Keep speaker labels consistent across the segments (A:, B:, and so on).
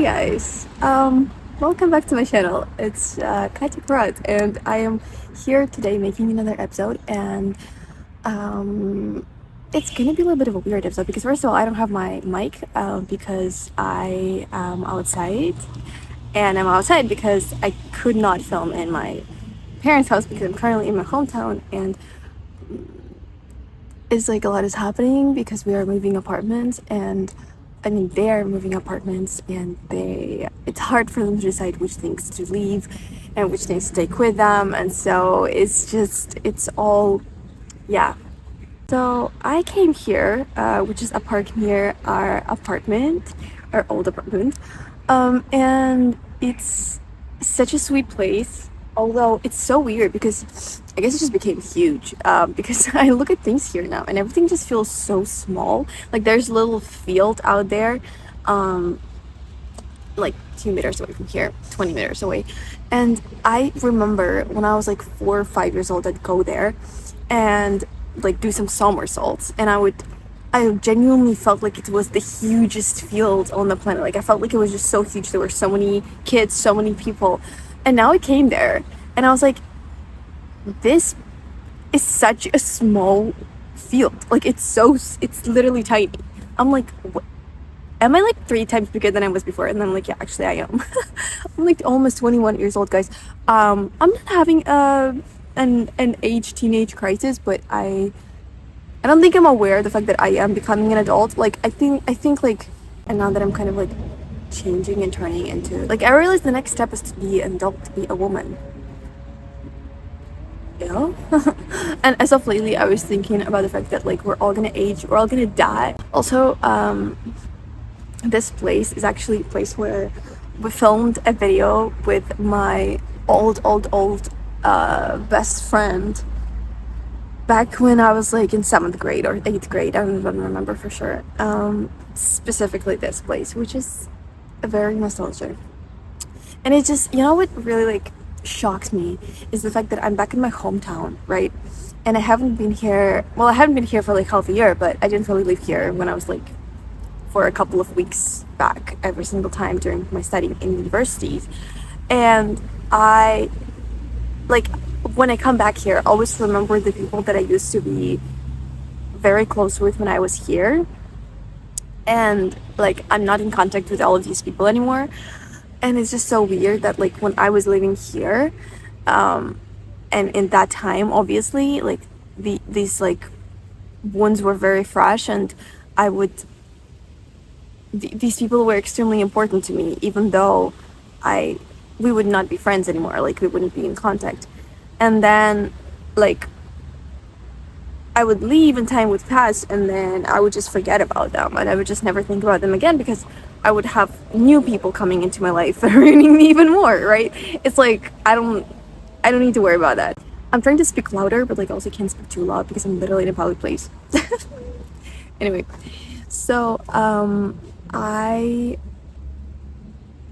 A: guys, welcome back to my channel. It's Katya Karat, and I am here today making another episode. And it's gonna be a little bit of a weird episode because first of all, I don't have my mic because I am outside, and I'm outside because I could not film in my parents' house because I'm currently in my hometown, and it's like a lot is happening because we are moving apartments, and I mean they are moving apartments, and it's hard for them to decide which things to leave and which things to take with them, and so it's all, yeah. So I came here, which is a park near our apartment, our old apartment, and it's such a sweet place. Although it's so weird because I guess it just became huge. Because I look at things here now and everything just feels so small. Like there's a little field out there, like 2 meters away from here, 20 meters away. And I remember when I was like 4 or 5 years old, I'd go there and like do some somersaults, and I genuinely felt like it was the hugest field on the planet. Like I felt like it was just so huge. There were so many kids, so many people. And now I came there and I was like, this is such a small field. Like it's literally tiny. I'm like, what? Am I like 3 times bigger than I was before? And then I'm like, yeah, actually I am. I'm like almost 21 years old, guys. I'm not having an teenage crisis, but I don't think I'm aware of the fact that I am becoming an adult. Like I think like, and now that I'm kind of like changing and turning into, like, I realized the next step is to be an adult, to be a woman, you know. And as of lately I was thinking about the fact that like we're all gonna age, we're all gonna die. Also, this place is actually a place where we filmed a video with my old best friend back when I was like in 7th grade or 8th grade. I don't even remember for sure. Specifically this place, which is very nostalgic. And it just, you know what really like shocks me is the fact that I'm back in my hometown, right? And I haven't been here for like half a year, but I didn't really live here when I was like for a couple of weeks back every single time during my studying in universities. And I like, when I come back here, I always remember the people that I used to be very close with when I was here. And like I'm not in contact with all of these people anymore, and it's just so weird that like when I was living here, and in that time obviously like these like wounds were very fresh, and these people were extremely important to me, even though we would not be friends anymore, like we wouldn't be in contact. And then like I would leave and time would pass, and then I would just forget about them, and I would just never think about them again because I would have new people coming into my life that are ruining me even more, right? It's like I don't need to worry about that. I'm trying to speak louder, but like also can't speak too loud because I'm literally in a public place. Anyway, so I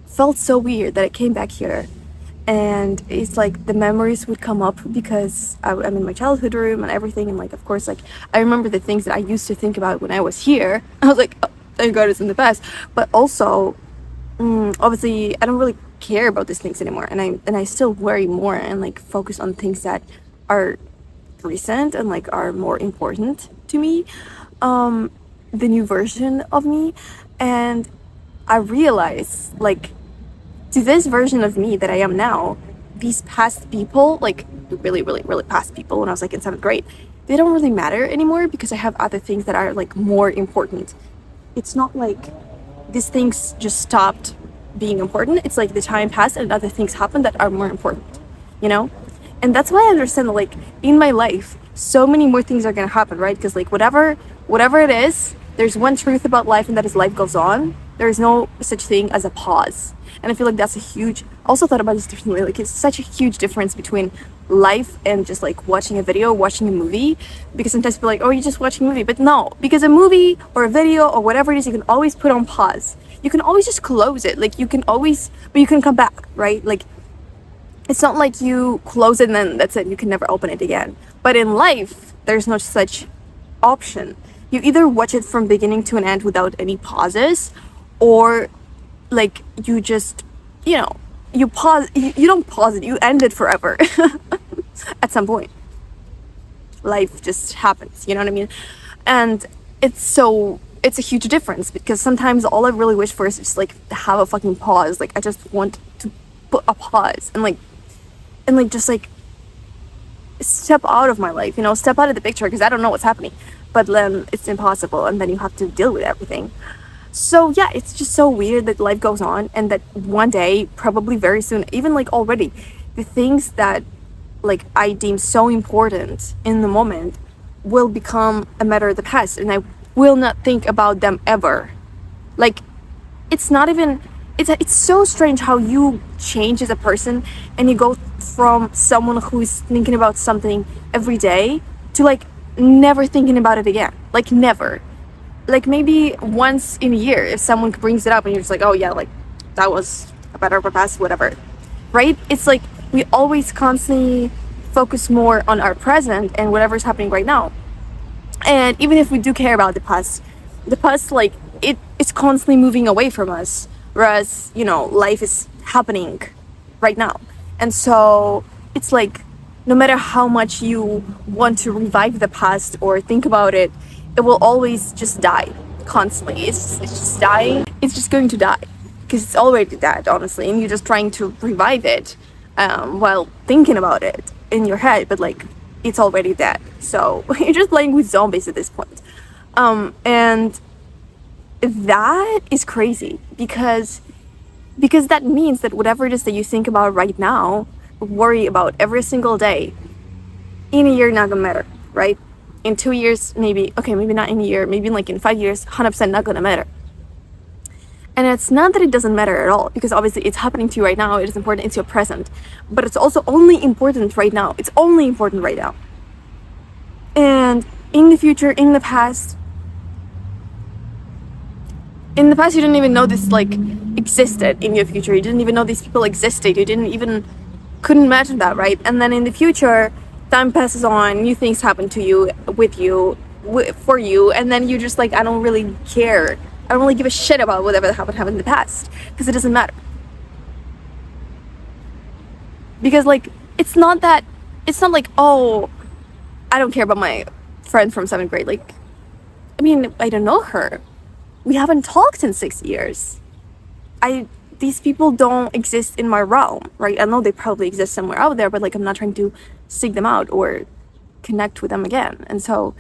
A: felt so weird that I came back here. And it's like the memories would come up because I'm in my childhood room and everything, and like of course like I remember the things that I used to think about when I was here. I was like, oh, thank God it's in the past. But also obviously I don't really care about these things anymore, and I still worry more and like focus on things that are recent and like are more important to me, the new version of me. And I realize like, to this version of me that I am now, these past people, like really past people when I was like in 7th grade, they don't really matter anymore because I have other things that are like more important. It's not like these things just stopped being important. It's like the time passed and other things happened that are more important, you know? And that's why I understand that like in my life, so many more things are gonna happen, right? Because like whatever it is, there's one truth about life, and that is life goes on. There is no such thing as a pause. And I feel like that's I also thought about this differently. Like it's such a huge difference between life and just like watching a video, watching a movie. Because sometimes people are like, oh, you're just watching a movie. But no, because a movie or a video or whatever it is, you can always put on pause. You can always just close it. Like you can always, but you can come back, right? Like it's not like you close it and then that's it. You can never open it again. But in life, there's no such option. You either watch it from beginning to an end without any pauses, or like you just, you know, you pause, you don't pause it, you end it forever. At some point life just happens, you know what I mean? And it's a huge difference, because sometimes all I really wish for is just like to have a fucking pause. Like I just want to put a pause and like just like step out of my life, you know, step out of the picture, because I don't know what's happening. But then it's impossible, and then you have to deal with everything. So yeah, it's just so weird that life goes on, and that one day, probably very soon, even like already, the things that like I deem so important in the moment will become a matter of the past, and I will not think about them ever. Like it's not even, it's so strange how you change as a person, and you go from someone who is thinking about something every day to like never thinking about it again. Like never. Like maybe once in a year, if someone brings it up and you're just like, oh yeah, like that was a better past, whatever, right? It's like we always constantly focus more on our present and whatever's happening right now. And even if we do care about the past, like it's constantly moving away from us, whereas, you know, life is happening right now. And so it's like no matter how much you want to revive the past or think about it, it will always just die constantly. It's just dying. It's just going to die because it's already dead, honestly, and you're just trying to revive it while thinking about it in your head, but like it's already dead. So you're just playing with zombies at this point. And that is crazy because that means that whatever it is that you think about right now, worry about every single day, in a year not gonna matter, right? In 2 years, maybe, okay, maybe not in a year, maybe like in 5 years, 100% not gonna matter. And it's not that it doesn't matter at all, because obviously it's happening to you right now, it is important, it's your present, but it's also only important right now. It's only important right now. And in the future, in the past, you didn't even know this like existed in your future. You didn't even know these people existed. You couldn't imagine that, right? And then in the future, time passes on, new things happen to you, with you, for you, and then you're just like, I don't really care. I don't really give a shit about whatever happened in the past, because it doesn't matter. Because like, it's not like, oh, I don't care about my friend from 7th grade. Like, I mean, I don't know her. We haven't talked in 6 years. These people don't exist in my realm, right? I know they probably exist somewhere out there, but like I'm not trying to seek them out or connect with them again. And so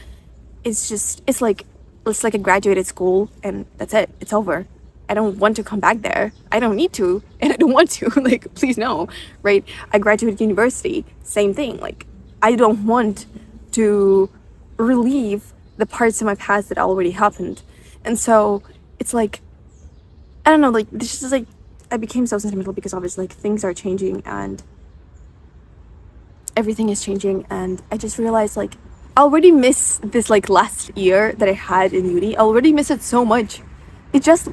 A: it's like I graduated school and that's it. It's over. I don't want to come back there. I don't need to, and I don't want to. Like, please no, right? I graduated university, same thing. Like, I don't want to relive the parts of my past that already happened. And so it's like, I don't know, like this is like, I became so sentimental because obviously like things are changing and everything is changing, and I just realized like I already miss this like last year that I had in uni. I already miss it so much. It just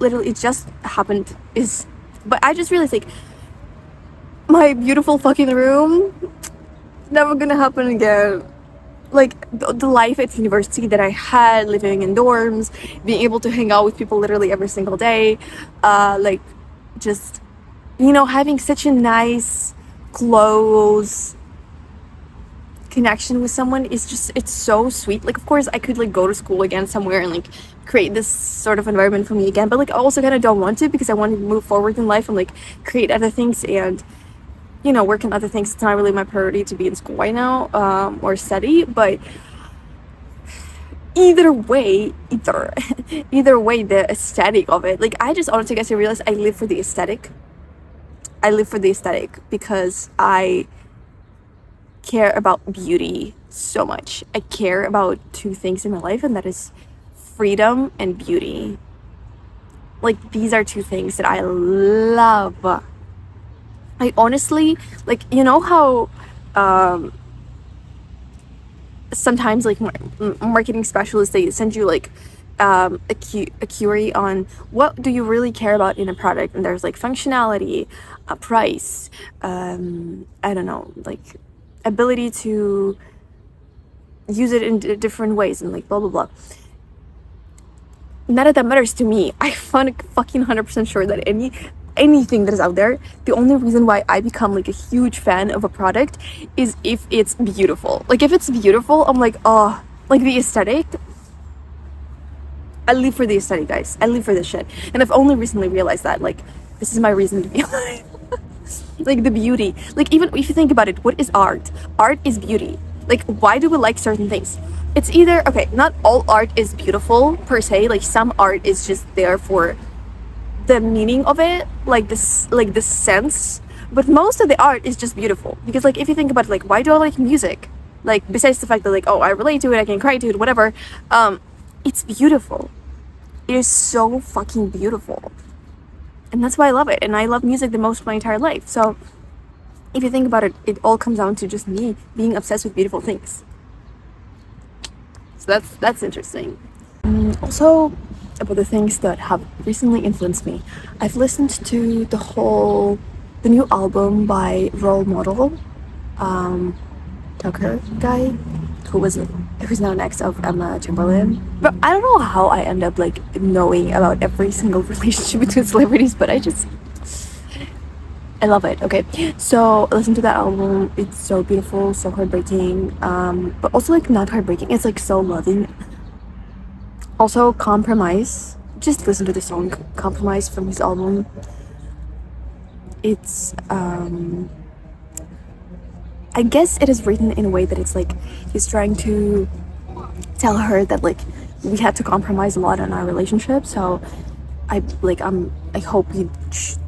A: happened, but I just realized like my beautiful fucking room, never gonna happen again. Like the life at university that I had, living in dorms, being able to hang out with people literally every single day, like just, you know, having such a nice, close connection with someone is just, it's so sweet. Like, of course I could like go to school again somewhere and like create this sort of environment for me again, but like I also kind of don't want to, because I want to move forward in life and like create other things and, you know, work on other things. It's not really my priority to be in school right now, or study, but either way, the aesthetic of it, like I just honestly guess I realized I live for the aesthetic. Because I care about beauty so much. I care about two things in my life, and that is freedom and beauty. Like, these are two things that I love. I honestly, like, you know how sometimes like marketing specialists, they send you like a query on what do you really care about in a product, and there's like functionality, price, I don't know, like ability to use it in different ways, and like blah blah blah. none of that matters to me. I found fucking 100% sure that anything that is out there, the only reason why I become like a huge fan of a product is if it's beautiful. Like if it's beautiful, I'm like, oh, like the aesthetic. I live for the aesthetic, guys. I live for this shit. And I've only recently realized that, like, this is my reason to be alive. Like the beauty. Like even if you think about it, what is art? Art is beauty. Like why do we like certain things? It's either, okay, not all art is beautiful per se. Like some art is just there for the meaning of it, like this, like the sense. But most of the art is just beautiful. Because like if you think about it, like why do I like music? Like besides the fact that like, oh, I relate to it, I can cry to it, whatever. It's beautiful. It is so fucking beautiful. And that's why I love it. And I love music the most my entire life. So if you think about it, it all comes down to just me being obsessed with beautiful things. So that's interesting. Also, about the things that have recently influenced me, I've listened to the new album by Role Model, Tucker guy, who's now next of Emma Chamberlain. But I don't know how I end up like knowing about every single relationship between celebrities, but I love it. Okay, so listen to that album. It's so beautiful, so heartbreaking, but also like not heartbreaking. It's like so loving. Also, Compromise. Just listen to the song Compromise from his album. It's I guess it is written in a way that it's like he's trying to tell her that like we had to compromise a lot in our relationship. So I hope you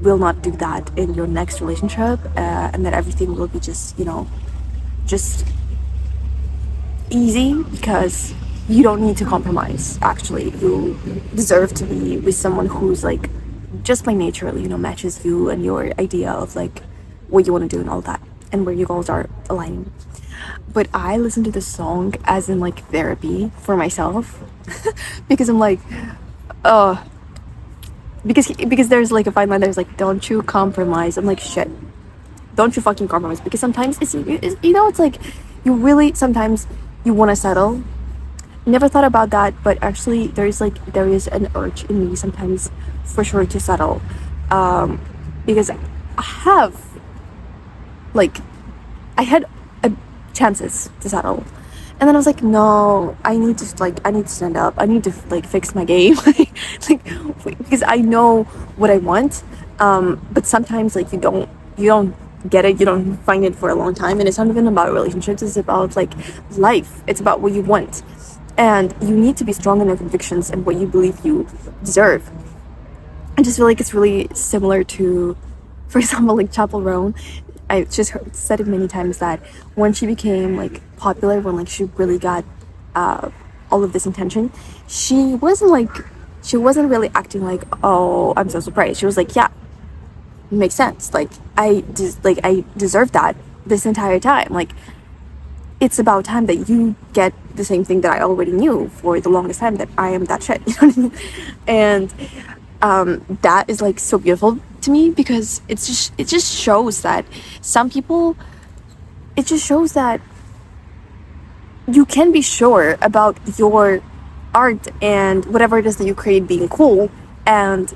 A: will not do that in your next relationship, and that everything will be just, you know, just easy, because you don't need to compromise. Actually, you deserve to be with someone who's like just by nature, you know, matches you and your idea of like what you want to do and all that, and where your goals are aligning. But I listen to this song as in like therapy for myself because I'm like, because there's like a fine line. There's like, don't you compromise. I'm like, shit, don't you fucking compromise, because sometimes it's you know, it's like you really sometimes you want to settle. Never thought about that, but actually there is an urge in me sometimes for sure to settle, because I had chances to settle, and then I was like, no, I need to stand up. I need to like fix my game, because I know what I want, but sometimes like you don't get it, you don't find it for a long time, and it's not even about relationships. It's about like life. It's about what you want, and you need to be strong in your convictions and what you believe you deserve. I just feel like it's really similar to, for example, like Chapel Roan. I just said it many times that when she became like popular, when like she really got all of this attention, she wasn't really acting like, oh, I'm so surprised. She was like, yeah, it makes sense. Like I deserve that this entire time. Like it's about time that you get the same thing that I already knew for the longest time, that I am that shit. You know what I mean? And that is like so beautiful to me, because it just shows that some people, it just shows that you can be sure about your art and whatever it is that you create being cool, and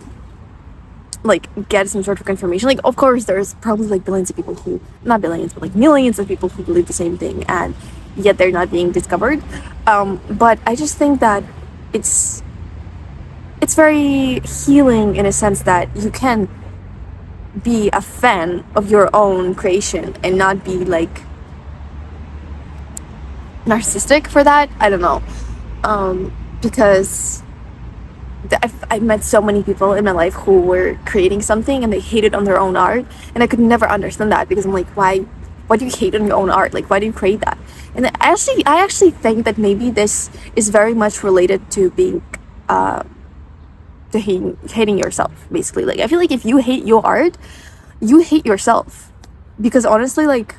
A: like get some sort of confirmation. Like of course there's probably like billions of people who, not billions, but like millions of people who believe the same thing, and yet they're not being discovered. But I just think that it's very healing in a sense that you can be a fan of your own creation and not be like narcissistic for that. I don't know, because I've met so many people in my life who were creating something and they hated on their own art, and I could never understand that, because I'm like, why do you hate on your own art? Like, why do you create that? And I actually think that maybe this is very much related to being to hating yourself, basically. Like I feel like if you hate your art, you hate yourself, because honestly, like,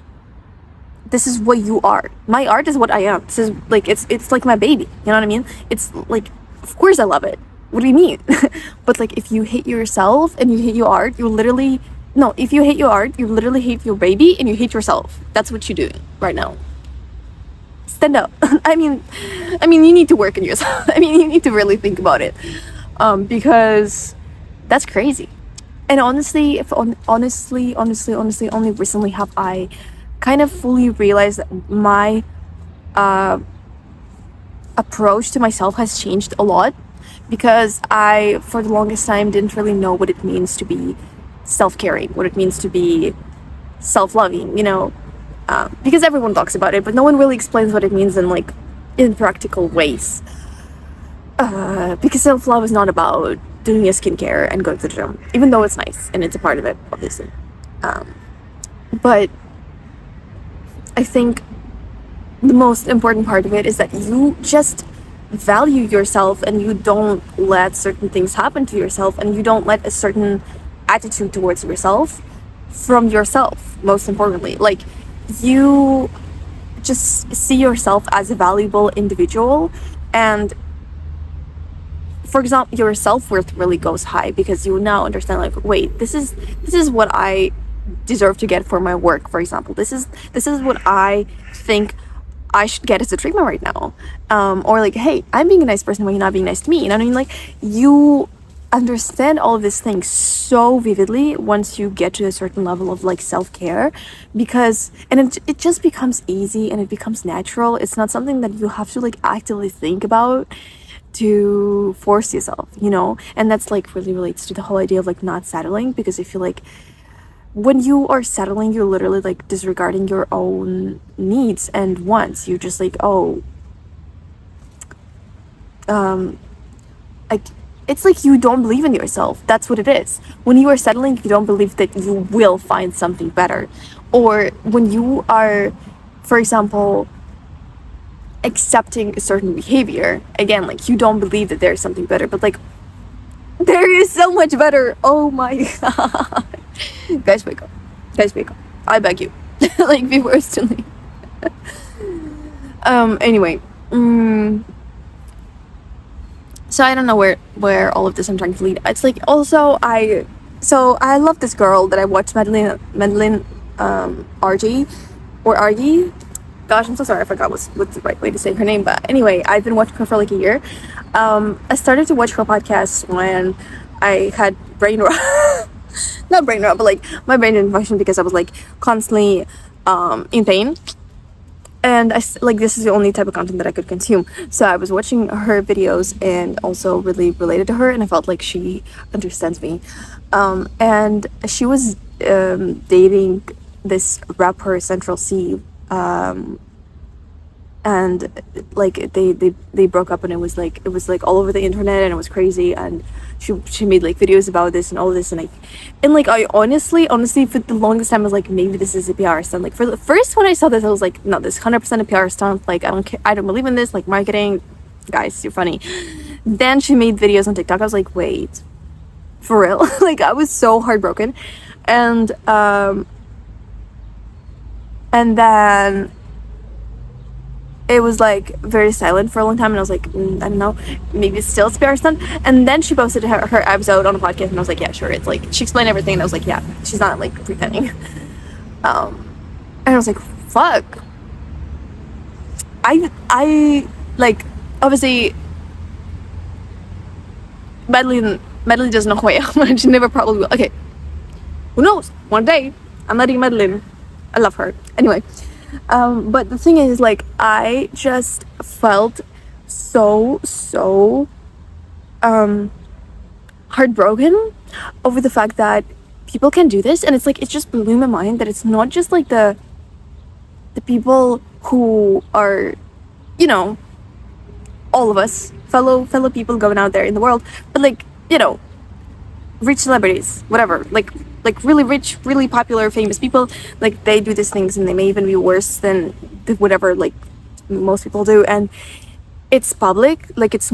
A: this is what you are. My art is what I am. This is like, it's like my baby, you know what I mean? It's like, of course I love it. What do you mean? But like if you hate yourself and you hate your art, if you hate your art, you literally hate your baby and you hate yourself. That's what you're doing right now. Stand up. I mean you need to work on yourself. I mean, you need to really think about it. because that's crazy. And honestly, honestly, only recently have I kind of fully realized that my approach to myself has changed a lot, because I, for the longest time, didn't really know what it means to be self-caring, what it means to be self-loving, because everyone talks about it, but no one really explains what it means in in practical ways. Because self-love is not about doing your skincare and going to the gym, even though it's nice and it's a part of it, obviously. But I think the most important part of it is that you just value yourself, and you don't let certain things happen to yourself, and you don't let a certain attitude towards yourself from yourself, most importantly. Like, you just see yourself as a valuable individual, and for example, your self-worth really goes high because you now understand, like, wait, this is what I deserve to get for my work, for example. This is what I think I should get as a treatment right now. Or like, hey, I'm being a nice person when you're not being nice to me. You know what I mean? Like, you understand all of these things so vividly once you get to a certain level of like self-care, because it just becomes easy and it becomes natural. It's not something that you have to like actively think about to force yourself, and that's like really relates to the whole idea of like not settling, because I feel like when you are settling, you're literally like disregarding your own needs and wants. You're just like, oh, like, it's like you don't believe in yourself. That's what it is. When you are settling, you don't believe that you will find something better. Or when you are, for example, accepting a certain behavior, again, like, you don't believe that there's something better, but like, there is so much better. Oh my god. Guys, wake up. I beg you. Like, before it's too late. Anyway. So I don't know where all of this I'm trying to lead. It's like, also, I love this girl that I watched, Madeline RG or Argy. Gosh, I'm so sorry, I forgot what's the right way to say her name, but anyway, I've been watching her for like a year. I started to watch her podcast when I had brain rot. Not brain rot, but like my brain didn't function because I was like constantly in pain. And this is the only type of content that I could consume. So I was watching her videos and also really related to her, and I felt like she understands me. And she was dating this rapper Central C, and like they broke up, and it was like all over the internet, and it was crazy, and she made like videos about this and all this, and I honestly for the longest time I was like, maybe this is a PR stunt. Like, for the first when I saw this, I was like, no, this 100% a PR stunt. Like, I don't care, I don't believe in this, like, marketing, guys, you're funny. Then she made videos on TikTok. I was like, wait, for real? Like, I was so heartbroken. And then it was like very silent for a long time, and I was like, I don't know, maybe it's still a PR stunt. And then she posted her episode on a podcast, and I was like, yeah, sure. It's like, she explained everything, and I was like, yeah, she's not like pretending. And I was like, fuck. I like, obviously Madeline doesn't know who I am, and she never probably will. Okay, who knows? One day I'm letting Madeline. I love her. Anyway. But the thing is, like, I just felt so heartbroken over the fact that people can do this, and it's like, it just blew my mind that it's not just like the people who are, all of us fellow people going out there in the world, but like, rich celebrities, whatever, like really rich, really popular, famous people, like, they do these things, and they may even be worse than whatever like most people do, and it's public. Like, it's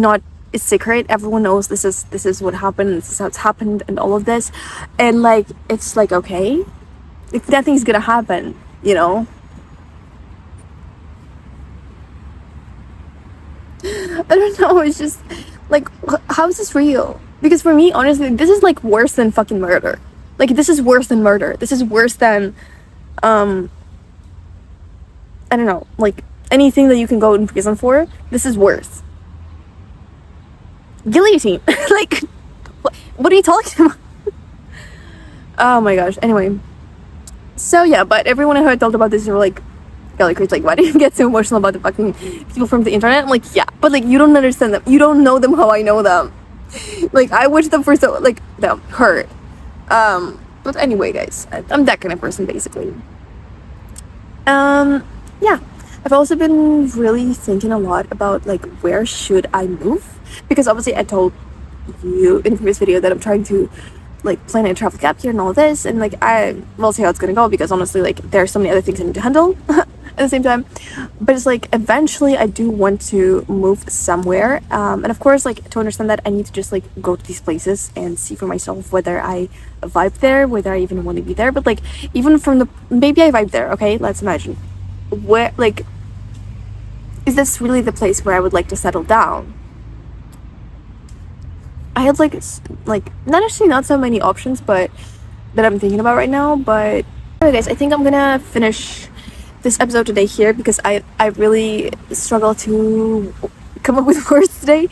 A: secret. Everyone knows this is what happened, this is how it's happened, and all of this, and like, it's like, okay, if nothing's gonna happen, I don't know, it's just like, how is this real? Because for me, honestly, this is like worse than fucking murder. Like, this is worse than murder. This is worse than, I don't know, like, anything that you can go in prison for. This is worse. Guillotine. Like, what are you talking about? Oh my gosh. Anyway, so yeah, but everyone who I told about this, they were like, "Golly, Chris, like, why do you get so emotional about the fucking people from the internet?" I'm like, yeah, but like, you don't understand them. You don't know them how I know them. Like, I wish them for so, like, them, her. But anyway, guys, I'm that kind of person, basically. Yeah, I've also been really thinking a lot about, like, where should I move? Because obviously I told you in the previous video that I'm trying to, like, plan a travel gap here and all this, and like, I will see how it's gonna go, because honestly, like, there are so many other things I need to handle at the same time. But it's like, eventually I do want to move somewhere, and of course, like, to understand that, I need to just like go to these places and see for myself whether I vibe there, whether I even want to be there. But like, even from the, maybe I vibe there, okay, let's imagine, where, like, is this really the place where I would like to settle down? I have like not actually not so many options, but that I'm thinking about right now. But anyway, guys, I think I'm gonna finish this episode today here, because I really struggle to come up with words today.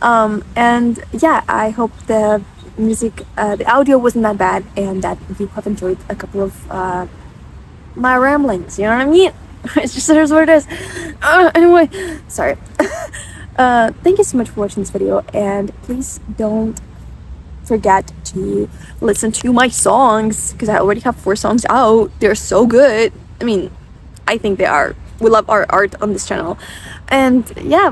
A: And yeah, I hope the music, the audio wasn't that bad, and that you have enjoyed a couple of my ramblings. You know what I mean? It's just, here's what it is. Anyway, sorry. Thank you so much for watching this video, and please don't forget to listen to my songs, because I already have 4 songs out. They're so good. I mean, I think they are. We love our art on this channel. And yeah,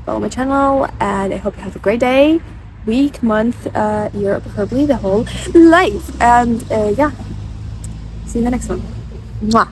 A: follow my channel, and I hope you have a great day, week, month, year, preferably the whole life. And yeah, see you in the next one. Mwah.